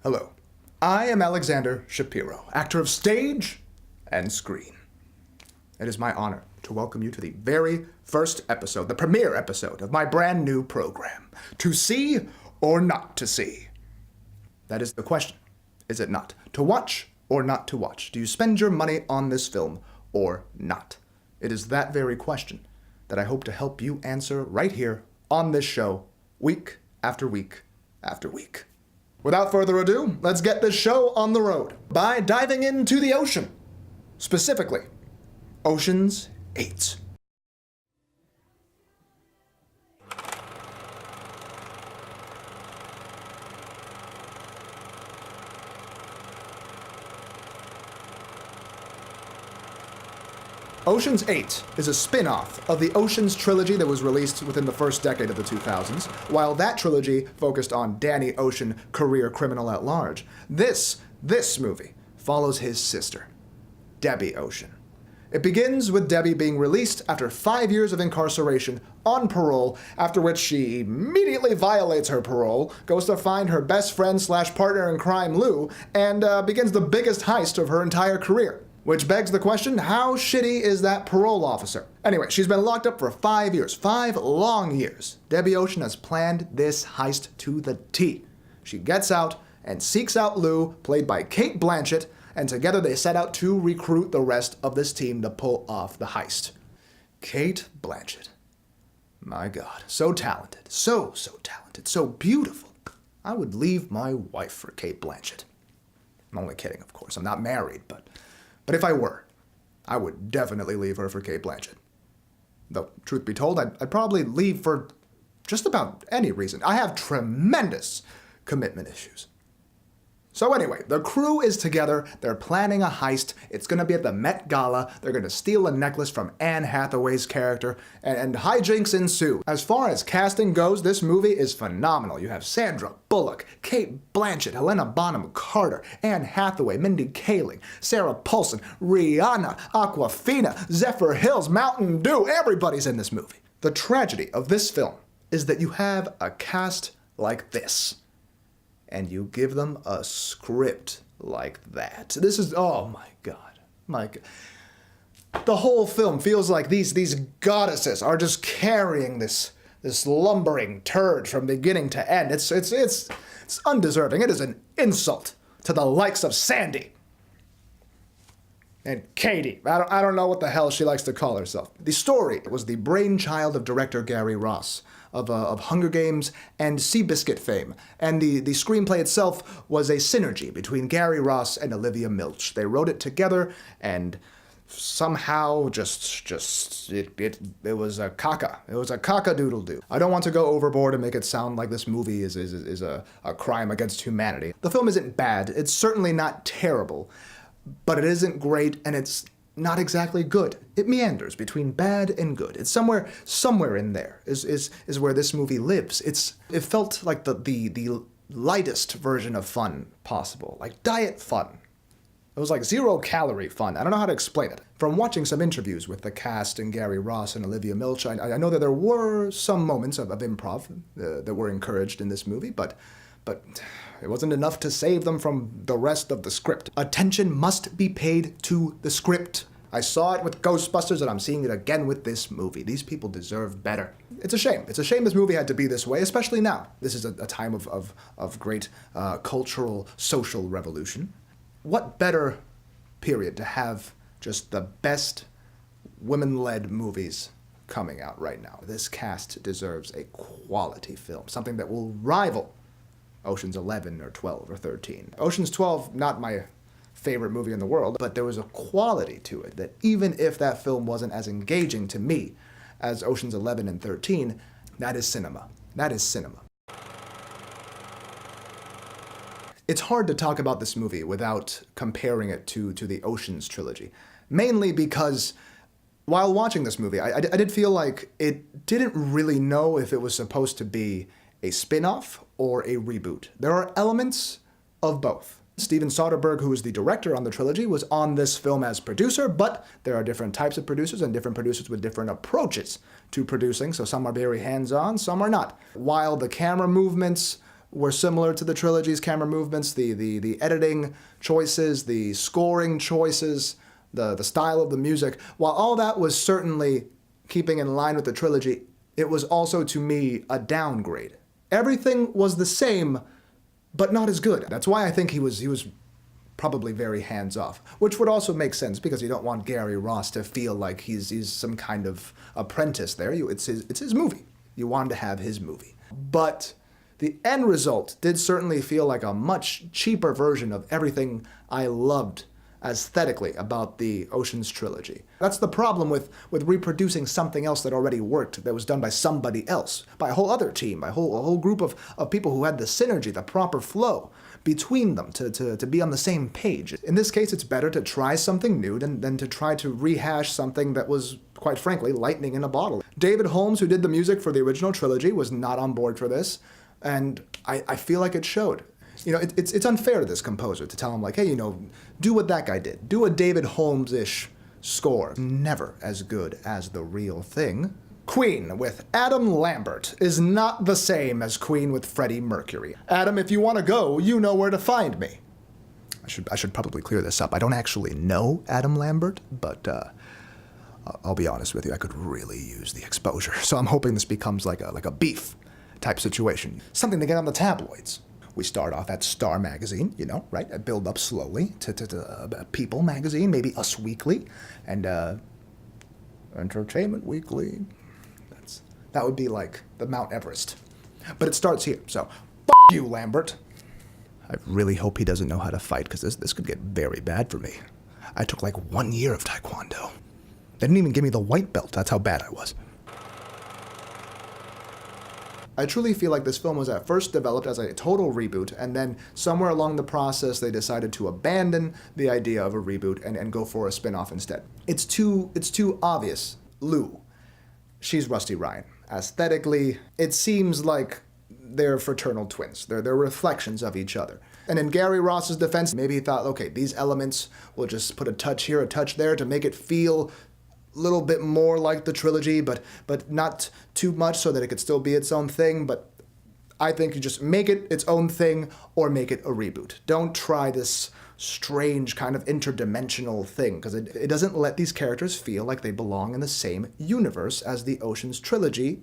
Hello, I am Alekzander Shapiro, actor of stage and screen. It is my honor to welcome you to the very first episode, the premiere episode of my brand new program, To See or Not to See. That is the question, is it not? To watch or not to watch? Do you spend your money on this film or not? It is that very question that I hope to help you answer right here on this show, week after week after week. Without further ado, let's get this show on the road by diving into the ocean. Specifically, Ocean's 8. Ocean's 8 is a spin-off of the Ocean's trilogy that was released within the first decade of the 2000s, while that trilogy focused on Danny Ocean, career criminal at large. This movie follows his sister, Debbie Ocean. It begins with Debbie being released after 5 years of incarceration on parole, after which she immediately violates her parole, goes to find her best friend slash partner in crime, Lou, and begins the biggest heist of her entire career. Which begs the question, how shitty is that parole officer? Anyway, she's been locked up for 5 years, 5 long years. Debbie Ocean has planned this heist to the T. She gets out and seeks out Lou, played by Cate Blanchett, and together they set out to recruit the rest of this team to pull off the heist. Cate Blanchett. My God, so talented, so talented, so beautiful. I would leave my wife for Cate Blanchett. I'm only kidding, of course. I'm not married, but if I were, I would definitely leave her for Cate Blanchett. Though, truth be told, I'd probably leave for just about any reason. I have tremendous commitment issues. So anyway, the crew is together, they're planning a heist, it's gonna be at the Met Gala, they're gonna steal a necklace from Anne Hathaway's character, and hijinks ensue. As far as casting goes, this movie is phenomenal. You have Sandra Bullock, Cate Blanchett, Helena Bonham Carter, Anne Hathaway, Mindy Kaling, Sarah Paulson, Rihanna, Awkwafina, Zephyr Hills, Mountain Dew, everybody's in this movie. The tragedy of this film is that you have a cast like this, and you give them a script like that. This is, oh my God. The whole film feels like these goddesses are just carrying this lumbering turd from beginning to end. It's undeserving. It is an insult to the likes of Sandy and Katie. I don't know what the hell she likes to call herself. The story was the brainchild of director Gary Ross of Hunger Games and Seabiscuit fame, and the screenplay itself was a synergy between Gary Ross and Olivia Milch. They wrote it together, and somehow it was a caca. It was a caca-doodle-doo. I don't want to go overboard and make it sound like this movie is a crime against humanity. The film isn't bad. It's certainly not terrible, but it isn't great, and it's not exactly good. It meanders between bad and good. It's somewhere in there is where this movie lives. It felt like the lightest version of fun possible, like diet fun. It was like 0-calorie fun. I don't know how to explain it. From watching some interviews with the cast and Gary Ross and Olivia Milch, I know that there were some moments of improv that were encouraged in this movie, but it wasn't enough to save them from the rest of the script. Attention must be paid to the script. I saw it with Ghostbusters, and I'm seeing it again with this movie. These people deserve better. It's a shame. It's a shame this movie had to be this way, especially now. This is a time of great cultural, social revolution. What better period to have just the best women-led movies coming out right now? This cast deserves a quality film, something that will rival Ocean's 11 or 12 or 13. Ocean's 12, not my favorite movie in the world, but there was a quality to it that even if that film wasn't as engaging to me as Ocean's 11 and 13, that is cinema. That is cinema. It's hard to talk about this movie without comparing it to the Ocean's trilogy, mainly because while watching this movie, I did feel like it didn't really know if it was supposed to be a spin-off or a reboot. There are elements of both. Steven Soderbergh, who is the director on the trilogy, was on this film as producer, but there are different types of producers and different producers with different approaches to producing, so some are very hands-on, some are not. While the camera movements were similar to the trilogy's camera movements, the editing choices, the scoring choices, the style of the music. While all that was certainly keeping in line with the trilogy, it was also, to me, a downgrade. Everything was the same, but not as good. That's why I think he was probably very hands-off, which would also make sense because you don't want Gary Ross to feel like he's some kind of apprentice there. It's his movie. You want to have his movie. But the end result did certainly feel like a much cheaper version of everything I loved aesthetically about the Ocean's trilogy. That's the problem with reproducing something else that already worked, that was done by somebody else, by a whole other team, by a whole group of people who had the synergy, the proper flow between them to be on the same page. In this case, it's better to try something new than to try to rehash something that was, quite frankly, lightning in a bottle. David Holmes, who did the music for the original trilogy, was not on board for this, and I feel like it showed. You know, it's unfair to this composer to tell him, like, hey, you know, do what that guy did. Do a David Holmes-ish score. Never as good as the real thing. Queen with Adam Lambert is not the same as Queen with Freddie Mercury. Adam, if you want to go, you know where to find me. I should probably clear this up. I don't actually know Adam Lambert, but I'll be honest with you, I could really use the exposure. So I'm hoping this becomes like a beef type situation. Something to get on the tabloids. We start off at Star Magazine, you know, right? I build up slowly to People Magazine, maybe Us Weekly, and Entertainment Weekly. That would be like the Mount Everest. But it starts here, so f*** you, Lambert. I really hope he doesn't know how to fight, because this could get very bad for me. I took like 1 year of Taekwondo. They didn't even give me the white belt, that's how bad I was. I truly feel like this film was at first developed as a total reboot, and then somewhere along the process they decided to abandon the idea of a reboot and go for a spin-off instead. It's too obvious. Lou. She's Rusty Ryan. Aesthetically, it seems like they're fraternal twins. They're reflections of each other. And in Gary Ross's defense, maybe he thought, okay, these elements, we'll just put a touch here, a touch there to make it feel a little bit more like the trilogy, but not too much so that it could still be its own thing. But I think you just make it its own thing or make it a reboot. Don't try this strange kind of interdimensional thing, because it doesn't let these characters feel like they belong in the same universe as the Ocean's trilogy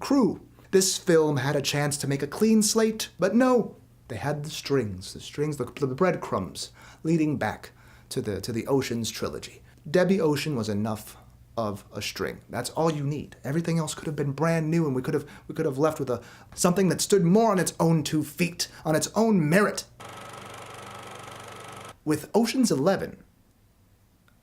crew. This film had a chance to make a clean slate, but no. They had the strings, the breadcrumbs leading back to the Ocean's trilogy. Debbie Ocean was enough of a string. That's all you need. Everything else could have been brand new, and we could have left with something that stood more on its own 2 feet, on its own merit. With Ocean's 11,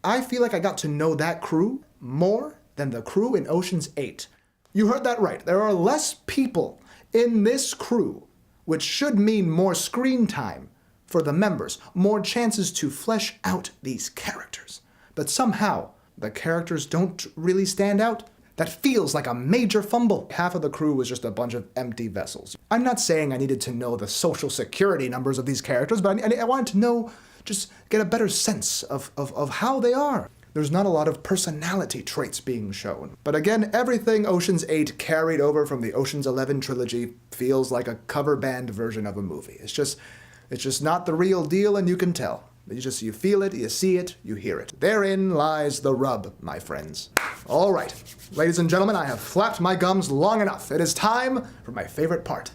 I feel like I got to know that crew more than the crew in Ocean's 8. You heard that right. There are less people in this crew, which should mean more screen time for the members, more chances to flesh out these characters. But somehow, the characters don't really stand out. That feels like a major fumble. Half of the crew was just a bunch of empty vessels. I'm not saying I needed to know the social security numbers of these characters, but I wanted to know, just get a better sense of how they are. There's not a lot of personality traits being shown. But again, everything Ocean's 8 carried over from the Ocean's 11 trilogy feels like a cover band version of a movie. It's just not the real deal, and you can tell. You feel it, you see it, you hear it. Therein lies the rub, my friends. All right, ladies and gentlemen, I have flapped my gums long enough. It is time for my favorite part.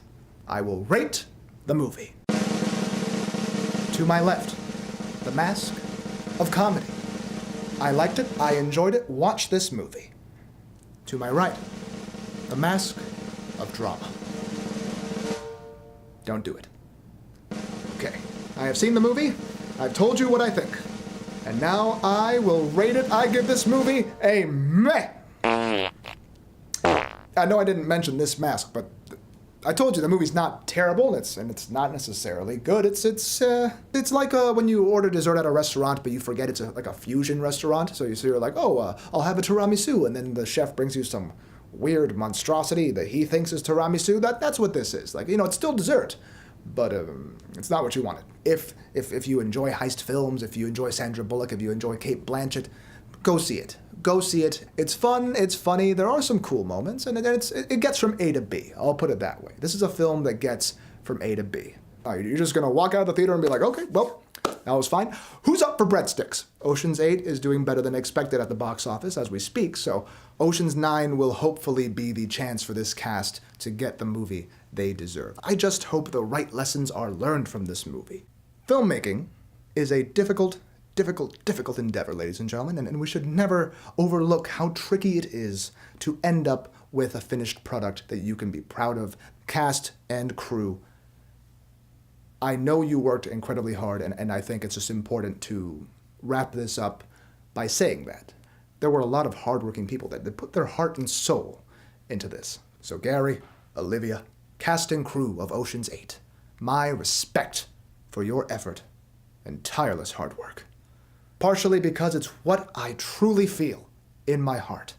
I will rate the movie. To my left, The Mask of Comedy. I liked it, I enjoyed it, watch this movie. To my right, The Mask of Drama. Don't do it. Okay, I have seen the movie, I've told you what I think, and now I will rate it. I give this movie a meh. I know I didn't mention this mask, but I told you the movie's not terrible, and it's not necessarily good. It's like when you order dessert at a restaurant, but you forget it's like a fusion restaurant. So you're like, oh, I'll have a tiramisu, and then the chef brings you some weird monstrosity that he thinks is tiramisu. That's what this is. Like, it's still dessert, but it's not what you wanted. If you enjoy heist films, if you enjoy Sandra Bullock, if you enjoy Cate Blanchett, go see it. Go see it. It's fun, it's funny, there are some cool moments, and it gets from A to B. I'll put it that way. This is a film that gets from A to B. You're just gonna walk out of the theater and be like, okay, well, that was fine. Who's up for breadsticks? Ocean's 8 is doing better than expected at the box office as we speak, so Ocean's 9 will hopefully be the chance for this cast to get the movie they deserve. I just hope the right lessons are learned from this movie. Filmmaking is a difficult endeavor, ladies and gentlemen, and we should never overlook how tricky it is to end up with a finished product that you can be proud of, cast and crew. I know you worked incredibly hard, and I think it's just important to wrap this up by saying that. There were a lot of hardworking people that put their heart and soul into this. So Gary, Olivia, cast and crew of Ocean's 8, my respect for your effort and tireless hard work. Partially because it's what I truly feel in my heart.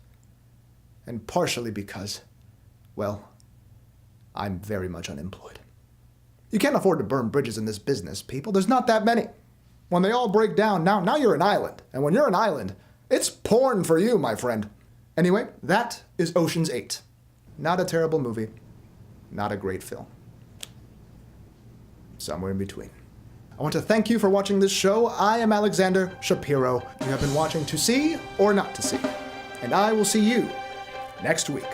And partially because, well, I'm very much unemployed. You can't afford to burn bridges in this business, people. There's not that many. When they all break down, now you're an island. And when you're an island, it's porn for you, my friend. Anyway, that is Ocean's 8. Not a terrible movie. Not a great film. Somewhere in between. I want to thank you for watching this show. I am Alekzander Shapiro. You have been watching To See or Not to See. And I will see you next week.